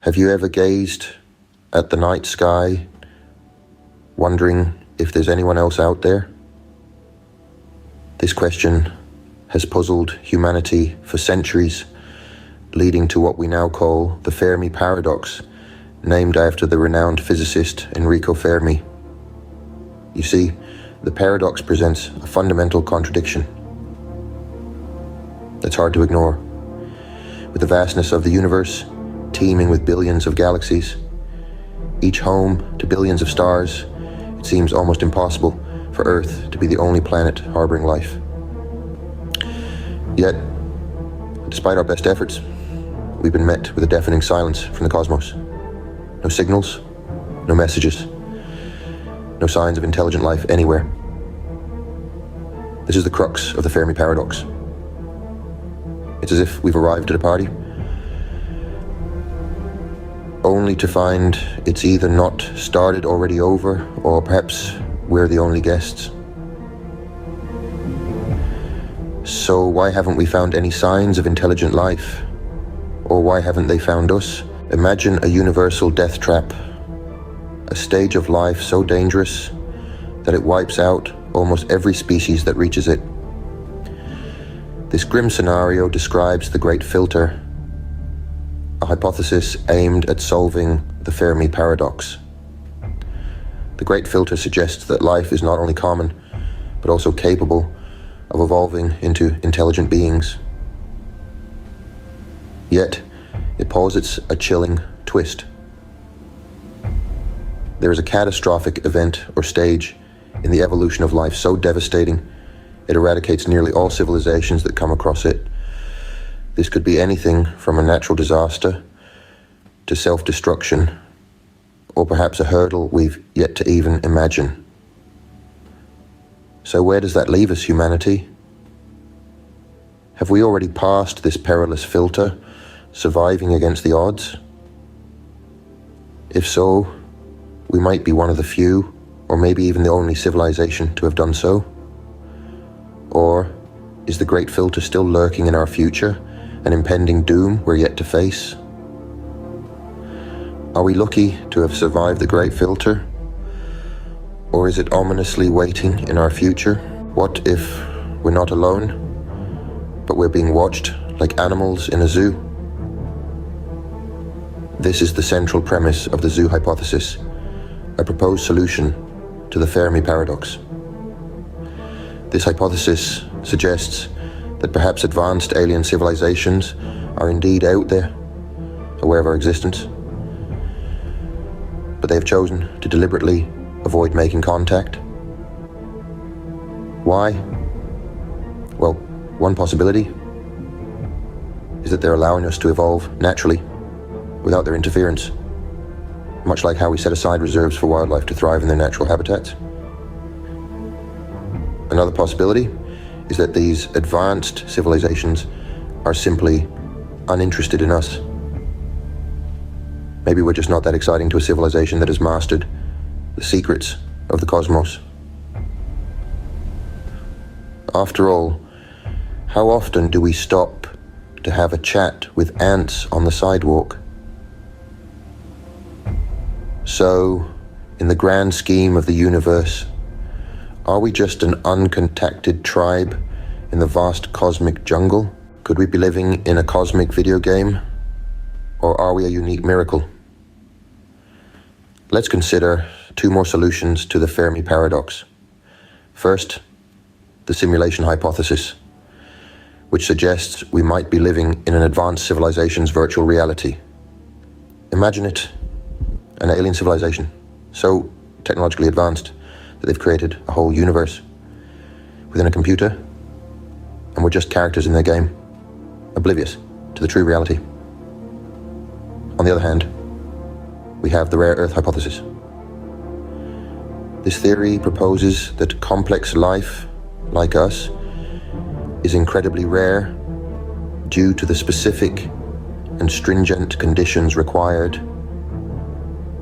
Have you ever gazed at the night sky, wondering if there's anyone else out there? This question has puzzled humanity for centuries, leading to what we now call the Fermi Paradox, named after the renowned physicist Enrico Fermi. You see, the paradox presents a fundamental contradiction that's hard to ignore. With the vastness of the universe, teeming with billions of galaxies, each home to billions of stars, it seems almost impossible for Earth to be the only planet harboring life. Yet, despite our best efforts, we've been met with a deafening silence from the cosmos. No signals, no messages, no signs of intelligent life anywhere. This is the crux of the Fermi Paradox. It's as if we've arrived at a party, only to find it's either not started already over, or perhaps we're the only guests. So why haven't we found any signs of intelligent life? Or why haven't they found us? Imagine a universal death trap, a stage of life so dangerous that it wipes out almost every species that reaches it. This grim scenario describes the Great Filter, a hypothesis aimed at solving the Fermi Paradox. The Great Filter suggests that life is not only common, but also capable of evolving into intelligent beings. Yet, it posits a chilling twist. There is a catastrophic event or stage in the evolution of life so devastating it eradicates nearly all civilizations that come across it. This could be anything from a natural disaster to self-destruction, or perhaps a hurdle we've yet to even imagine. So where does that leave us, humanity? Have we already passed this perilous filter, surviving against the odds? If so, we might be one of the few, or maybe even the only civilization to have done so. Or is the Great Filter still lurking in our future, an impending doom we're yet to face? Are we lucky to have survived the Great Filter? Or is it ominously waiting in our future? What if we're not alone, but we're being watched like animals in a zoo? This is the central premise of the zoo hypothesis, a proposed solution to the Fermi Paradox. This hypothesis suggests that perhaps advanced alien civilizations are indeed out there, aware of our existence, but they have chosen to deliberately avoid making contact. Why? Well, one possibility is that they're allowing us to evolve naturally, without their interference, much like how we set aside reserves for wildlife to thrive in their natural habitats. Another possibility is that these advanced civilizations are simply uninterested in us. Maybe we're just not that exciting to a civilization that has mastered the secrets of the cosmos. After all, how often do we stop to have a chat with ants on the sidewalk? So, in the grand scheme of the universe, are we just an uncontacted tribe in the vast cosmic jungle? Could we be living in a cosmic video game? Or are we a unique miracle? Let's consider two more solutions to the Fermi Paradox. First, the simulation hypothesis, which suggests we might be living in an advanced civilization's virtual reality. Imagine it, an alien civilization, so technologically advanced that they've created a whole universe within a computer, and we're just characters in their game, oblivious to the true reality. On the other hand, we have the rare Earth hypothesis. This theory proposes that complex life, like us, is incredibly rare due to the specific and stringent conditions required.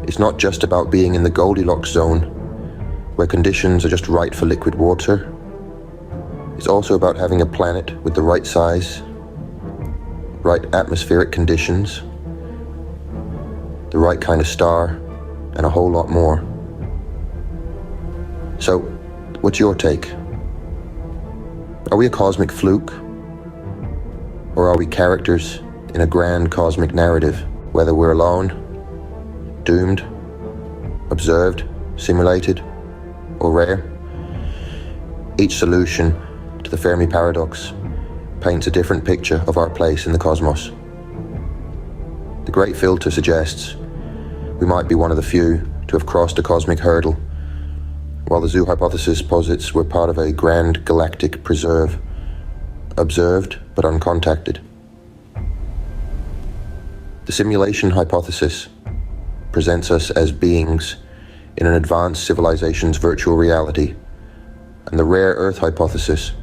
It's not just about being in the Goldilocks zone, where conditions are just right for liquid water. It's also about having a planet with the right size, right atmospheric conditions, the right kind of star, and a whole lot more. So, what's your take? Are we a cosmic fluke? Or are we characters in a grand cosmic narrative, whether we're alone, doomed, observed, simulated, or rare? Each solution to the Fermi Paradox paints a different picture of our place in the cosmos. The Great Filter suggests we might be one of the few to have crossed a cosmic hurdle, while the zoo hypothesis posits we're part of a grand galactic preserve, observed but uncontacted. The simulation hypothesis presents us as beings in an advanced civilization's virtual reality, and the rare Earth hypothesis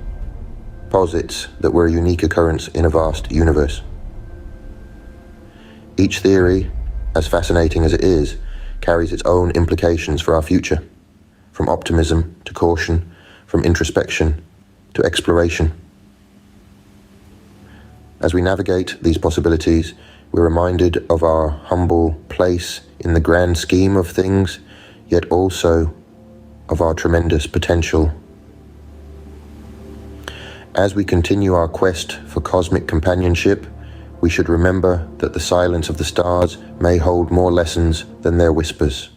posits that we're a unique occurrence in a vast universe. Each theory, as fascinating as it is, carries its own implications for our future, from optimism to caution, from introspection to exploration. As we navigate these possibilities, we're reminded of our humble place in the grand scheme of things, yet also of our tremendous potential. As we continue our quest for cosmic companionship, we should remember that the silence of the stars may hold more lessons than their whispers.